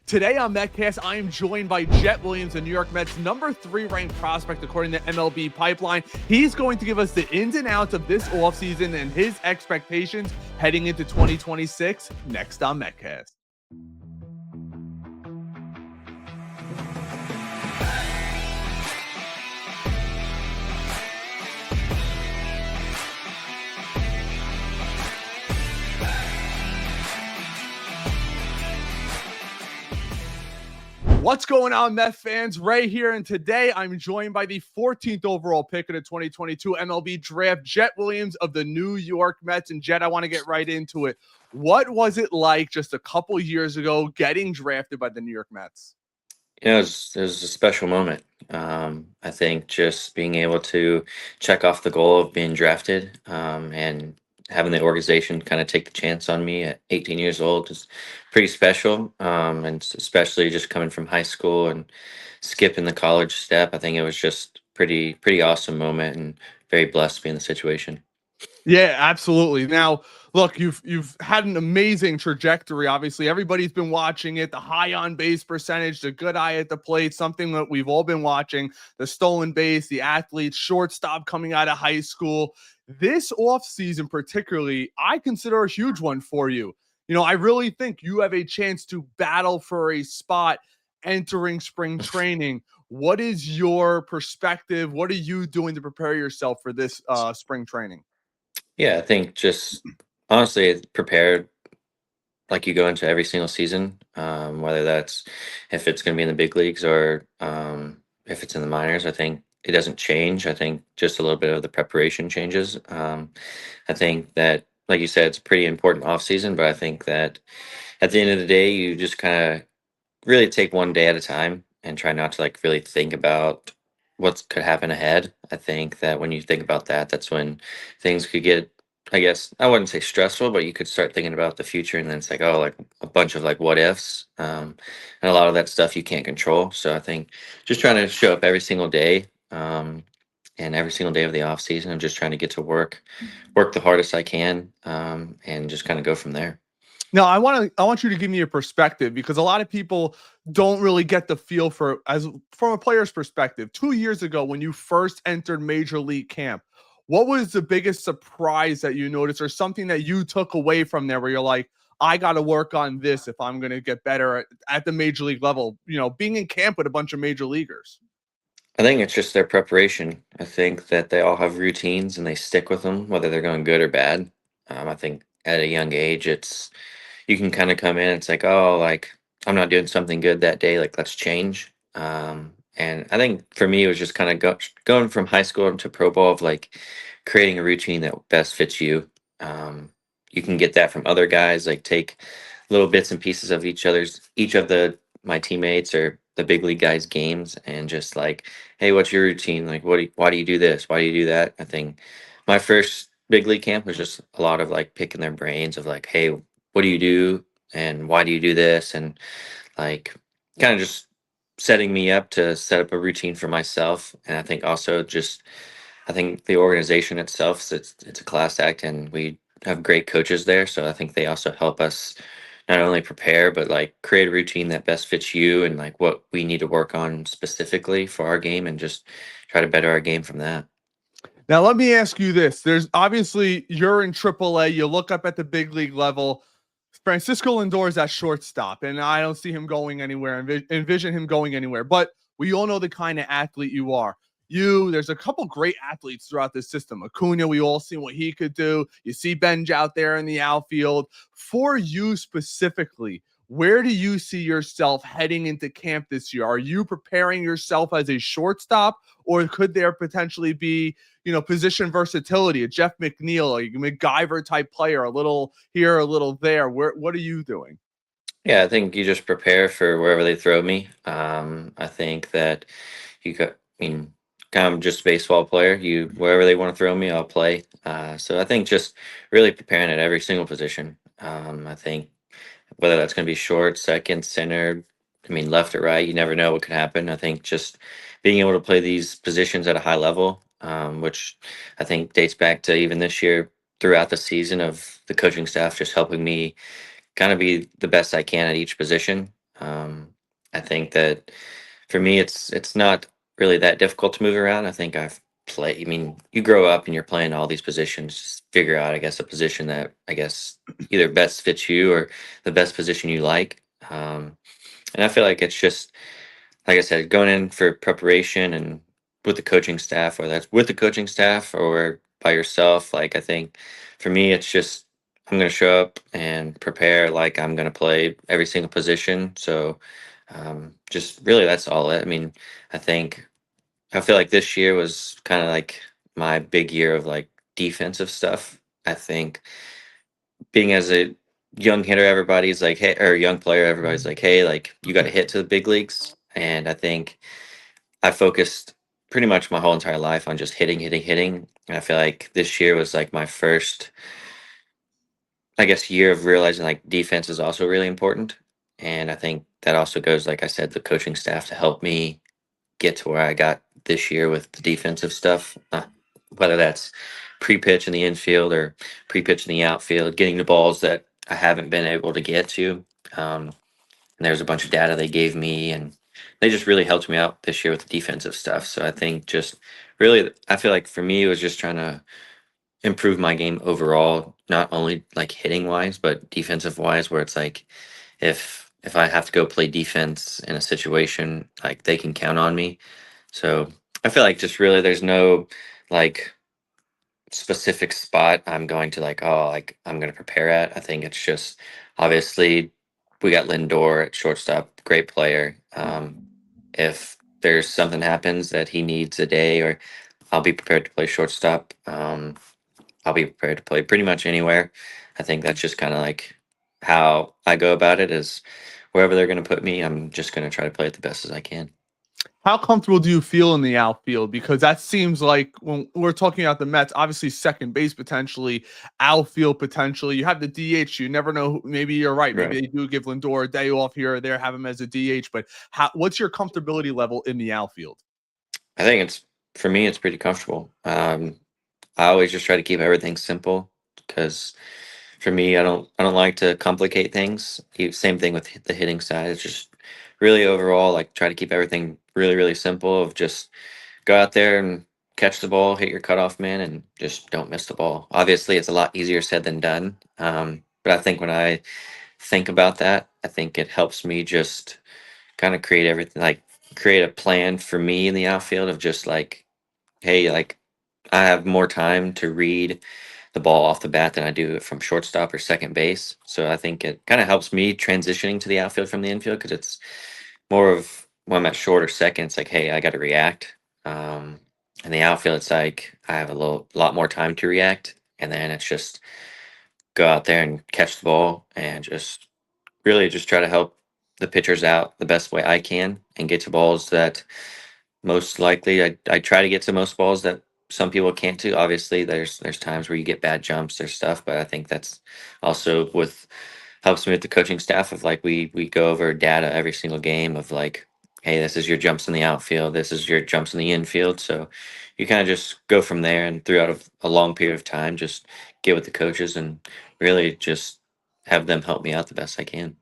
Today on Metcast, I am joined by Jett Williams, the New York Mets' number 3 ranked prospect according to MLB Pipeline. He's going to give us the ins and outs of this offseason and his expectations heading into 2026 next on Metcast. What's going on, Met fans? Ray here, and today I'm joined by the 14th overall pick of the 2022 MLB Draft, Jett Williams of the New York Mets. And Jett, I want to get right into it. What was it like just a couple years ago getting drafted by the New York Mets? It was a special moment. I think just being able to check off the goal of being drafted and having the organization kind of take the chance on me at 18 years old is pretty special. Especially just coming from high school and skipping the college step, I think it was just pretty awesome moment and very blessed to be in the situation. Yeah, absolutely. Now, look, you've had an amazing trajectory. Obviously, everybody's been watching it. The high on base percentage, the good eye at the plate, something that we've all been watching. The stolen base, the athletes, shortstop coming out of high school. This offseason, particularly, I consider a huge one for you. I really think you have a chance to battle for a spot entering spring training. What is your perspective? What are you doing to prepare yourself for this spring training? Yeah, I think just honestly prepared like you go into every single season, whether that's if it's going to be in the big leagues or if it's in the minors. I think it doesn't change. I think just a little bit of the preparation changes. I think that, like you said, it's a pretty important off season, but I think that at the end of the day, you just kind of really take one day at a time and try not to like really think about what could happen ahead. I think that when you think about that, that's when things could get, I guess I wouldn't say stressful, but you could start thinking about the future, and then it's like, oh, like a bunch of like what ifs, and a lot of that stuff you can't control. So I think just trying to show up every single day, and every single day of the off season, I'm just trying to get to work the hardest I can, and just kind of go from there. Now, I want you to give me a perspective because a lot of people don't really get the feel for as from a player's perspective. 2 years ago when you first entered major league camp, what was the biggest surprise that you noticed or something that you took away from there where you're like, I got to work on this if I'm going to get better at the major league level, being in camp with a bunch of major leaguers? I think it's just their preparation. I think that they all have routines and they stick with them, whether they're going good or bad. I think at a young age, it's you can kind of come in. It's like, oh, like I'm not doing something good that day. Like let's change. And I think for me, it was just kind of going from high school to pro ball of like creating a routine that best fits you. You can get that from other guys. Like take little bits and pieces of each of the my teammates or the big league guys games and just like, hey, what's your routine, like why do you do this, why do you do that? I think my first big league camp was just a lot of like picking their brains of like, hey, what do you do and why do you do this, and like kind of just setting me up to set up a routine for myself. And I think also just I think the organization itself, it's a class act, and we have great coaches there. So I think they also help us not only prepare, but like create a routine that best fits you and like what we need to work on specifically for our game, and just try to better our game from that. Now, let me ask you this. There's obviously you're in AAA. You look up at the big league level. Francisco Lindor is at shortstop, and I don't see him going anywhere, envision him going anywhere. But we all know the kind of athlete you are. There's a couple great athletes throughout this system. Acuna, we all seen what he could do. You see Benj out there in the outfield. For you specifically, where do you see yourself heading into camp this year? Are you preparing yourself as a shortstop, or could there potentially be, position versatility, a Jeff McNeil, a MacGyver type player, a little here, a little there? What are you doing? Yeah, I think you just prepare for wherever they throw me. I think that you got, I mean, kind of just a baseball player. You wherever they want to throw me, I'll play. So I think just really preparing at every single position. I think whether that's going to be short, second, center, I mean, left or right, you never know what could happen. I think just being able to play these positions at a high level, which I think dates back to even this year throughout the season of the coaching staff just helping me kind of be the best I can at each position. Um, I think that for me, it's not really that difficult to move around. I think I've played. I mean, you grow up and you're playing all these positions. Just figure out, I guess, a position that I guess either best fits you or the best position you like. And I feel like it's just like I said, going in for preparation and with the coaching staff, whether that's with the coaching staff or by yourself, like I think for me, it's just I'm going to show up and prepare like I'm going to play every single position. So just really that's all it. I mean, I think I feel like this year was kind of like my big year of like defensive stuff. I think being as a young hitter, everybody's like, hey, or young player, everybody's like, hey, like you got to hit to the big leagues. And I think I focused pretty much my whole entire life on just hitting, hitting, hitting. And I feel like this year was like my first, I guess, year of realizing like defense is also really important. And I think that also goes, like I said, the coaching staff to help me get to where I got this year with the defensive stuff, whether that's pre-pitch in the infield or pre-pitch in the outfield, getting the balls that I haven't been able to get to. Um, and there's a bunch of data they gave me, and they just really helped me out this year with the defensive stuff. So I think just really, I feel like for me, it was just trying to improve my game overall, not only like hitting wise, but defensive wise, where it's like if I have to go play defense in a situation, like they can count on me. So I feel like just really there's no like specific spot I'm going to like, oh, like I'm going to prepare at. I think it's just obviously we got Lindor at shortstop, great player. If there's something happens that he needs a day, or I'll be prepared to play shortstop. I'll be prepared to play pretty much anywhere. I think that's just kind of like how I go about it is wherever they're going to put me, I'm just going to try to play it the best as I can. How comfortable do you feel in the outfield? Because that seems like when we're talking about the Mets, obviously second base potentially, outfield potentially. You have the DH. You never know. Maybe you're right. Right. Maybe they do give Lindor a day off here or there, have him as a DH. But what's your comfortability level in the outfield? I think it's for me, it's pretty comfortable. I always just try to keep everything simple because for me, I don't like to complicate things. Same thing with the hitting side. It's just really overall like try to keep everything really really simple. Of just go out there and catch the ball, hit your cutoff man, and just don't miss the ball. Obviously, it's a lot easier said than done. But I think when I think about that, I think it helps me just kind of create everything like create a plan for me in the outfield of just like, hey, like I have more time to read the ball off the bat than I do from shortstop or second base. So I think it kind of helps me transitioning to the outfield from the infield because it's more of when I'm at short or second, it's like, hey, I got to react. Um, and the outfield, it's like I have a lot more time to react, and then it's just go out there and catch the ball and just really just try to help the pitchers out the best way I can and get to balls that most likely I try to get to most balls that some people can't do. Obviously, there's times where you get bad jumps or stuff, but I think that's also with helps me with the coaching staff of like we go over data every single game of like, hey, this is your jumps in the outfield, this is your jumps in the infield. So you kind of just go from there and throughout a long period of time, just get with the coaches and really just have them help me out the best I can.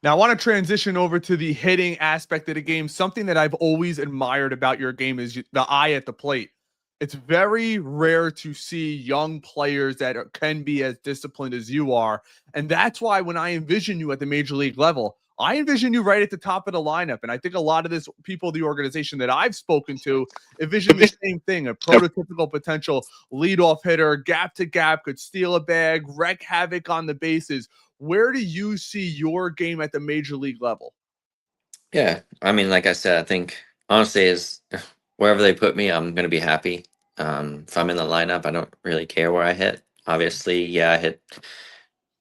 Now, I want to transition over to the hitting aspect of the game. Something that I've always admired about your game is the eye at the plate. It's very rare to see young players that can be as disciplined as you are. And that's why when I envision you at the major league level, I envision you right at the top of the lineup. And I think a lot of this people, the organization that I've spoken to, envision the same thing, a prototypical potential leadoff hitter, gap to gap, could steal a bag, wreak havoc on the bases. Where do you see your game at the major league level? Yeah, I mean, like I said, I think honestly is wherever they put me, I'm gonna be happy. If I'm in the lineup, I don't really care where I hit. Obviously, yeah, I hit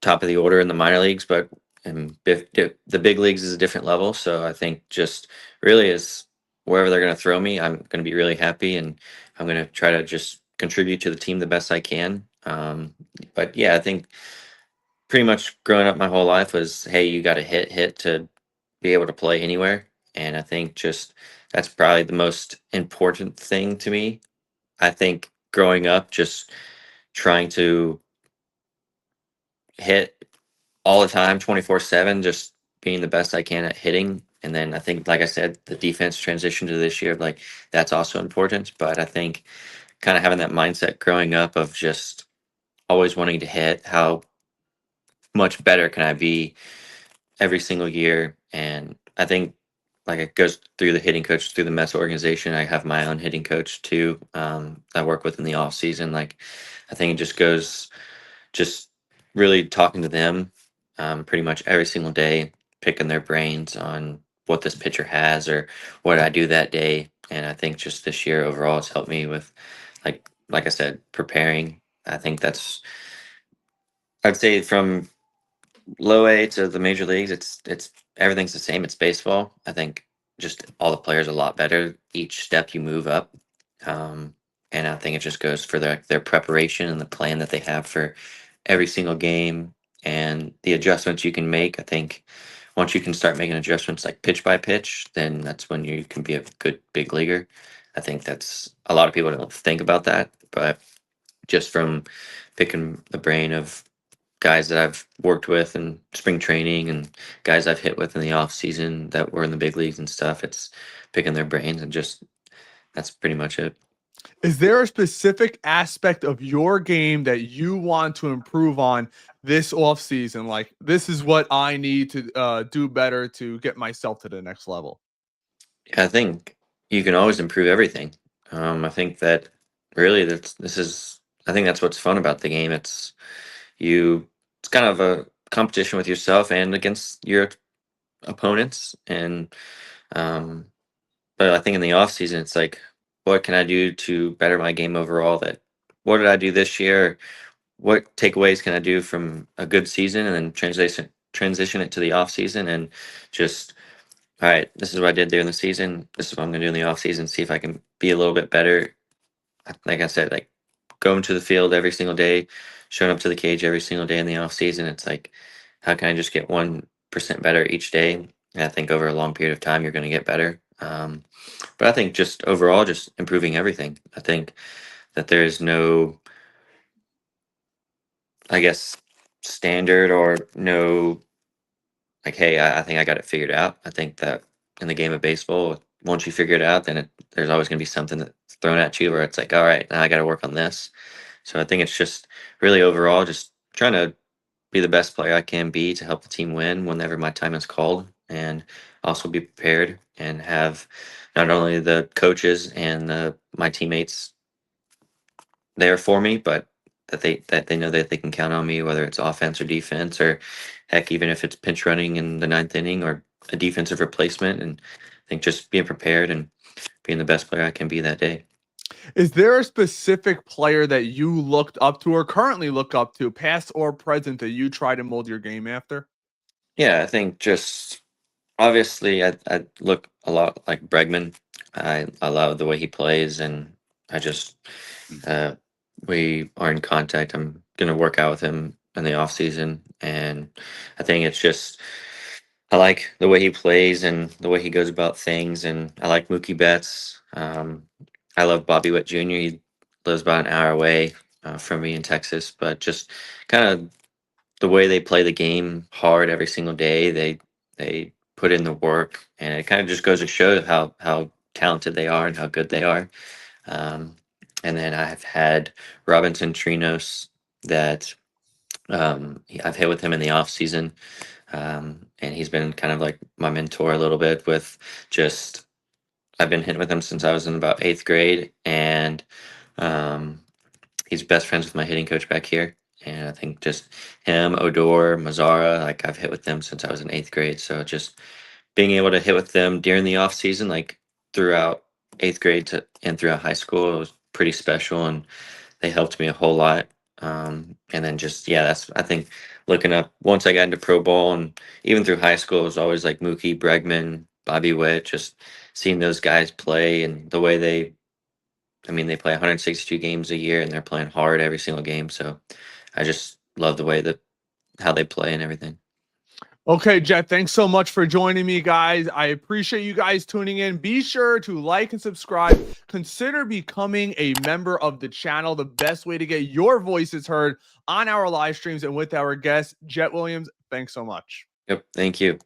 top of the order in the minor leagues, but the big leagues is a different level. So I think just really is wherever they're gonna throw me, I'm gonna be really happy, and I'm gonna try to just contribute to the team the best I can. But yeah, I think pretty much growing up my whole life was, hey, you got to hit to be able to play anywhere. And I think just that's probably the most important thing to me. I think growing up, just trying to hit all the time, 24/7, just being the best I can at hitting. And then I think, like I said, the defense transition to this year, like that's also important. But I think kind of having that mindset growing up of just always wanting to hit, how much better can I be every single year? And I think like it goes through the hitting coach through the Mets organization. I have my own hitting coach too. I work with in the off season. Like I think it just goes just really talking to them pretty much every single day, picking their brains on what this pitcher has or what I do that day. And I think just this year overall, it's helped me with like I said, preparing. I think that's I'd say from low A to the major leagues, it's everything's the same. It's baseball. I think just all the players are a lot better each step you move up, um, and I think it just goes for their preparation and the plan that they have for every single game and the adjustments you can make. I think once you can start making adjustments like pitch by pitch, then that's when you can be a good big leaguer. I think that's a lot of people don't think about that, but just from picking the brain of guys that I've worked with in spring training and guys I've hit with in the off season that were in the big leagues and stuff. It's picking their brains and just that's pretty much it. Is there a specific aspect of your game that you want to improve on this off season? Like, this is what I need to do better to get myself to the next level. Yeah, I think you can always improve everything. I think that really I think that's what's fun about the game. It's kind of a competition with yourself and against your opponents. And um, but I think in the off season, it's like, what can I do to better my game overall? What did I do this year? What takeaways can I do from a good season and then transition it to the off season and just all right, this is what I did during the season. This is what I'm gonna do in the off season. See if I can be a little bit better. Like I said, like going to the field every single day, showing up to the cage every single day in the off season. It's like, how can I just get 1% better each day? And I think over a long period of time, you're going to get better. But I think just overall, just improving everything. I think that there is no, I guess, standard or no, like, hey, I think I got it figured out. I think that in the game of baseball, once you figure it out, then there's always going to be something that's thrown at you where it's like, all right, now I got to work on this. So I think it's just really overall just trying to be the best player I can be to help the team win whenever my time is called, and also be prepared and have not only the coaches and my teammates there for me, but that they know that they can count on me, whether it's offense or defense, or heck, even if it's pinch running in the ninth inning or a defensive replacement. And I think just being prepared and being the best player I can be that day. Is there a specific player that you looked up to or currently look up to, past or present, that you try to mold your game after? Yeah, I think just obviously I look a lot like Bregman. I love the way he plays, and I just uh, we are in contact. I'm gonna work out with him in the off season, and I think it's just I like the way he plays and the way he goes about things, and I like Mookie Betts. I love Bobby Witt Jr. He lives about an hour away from me in Texas, but just kind of the way they play the game hard every single day. They put in the work, and it kind of just goes to show how talented they are and how good they are. Um, and then I've had Robinson Trinos that I've hit with him in the off season, and he's been kind of like my mentor a little bit with just. I've been hitting with him since I was in about eighth grade, and um, he's best friends with my hitting coach back here. And I think just him, Odor, Mazzara, like I've hit with them since I was in eighth grade. So just being able to hit with them during the off season, like throughout eighth grade and throughout high school, it was pretty special, and they helped me a whole lot. And then just yeah, that's I think looking up once I got into pro ball and even through high school, it was always like Mookie, Bregman, Bobby Witt, just seeing those guys play and the way they play 162 games a year and they're playing hard every single game. So I just love the way that how they play and everything. Okay, Jett, thanks so much for joining me, guys. I appreciate you guys tuning in. Be sure to like and subscribe. Consider becoming a member of the channel, the best way to get your voices heard on our live streams and with our guest, Jett Williams. Thanks so much. Yep. Thank you.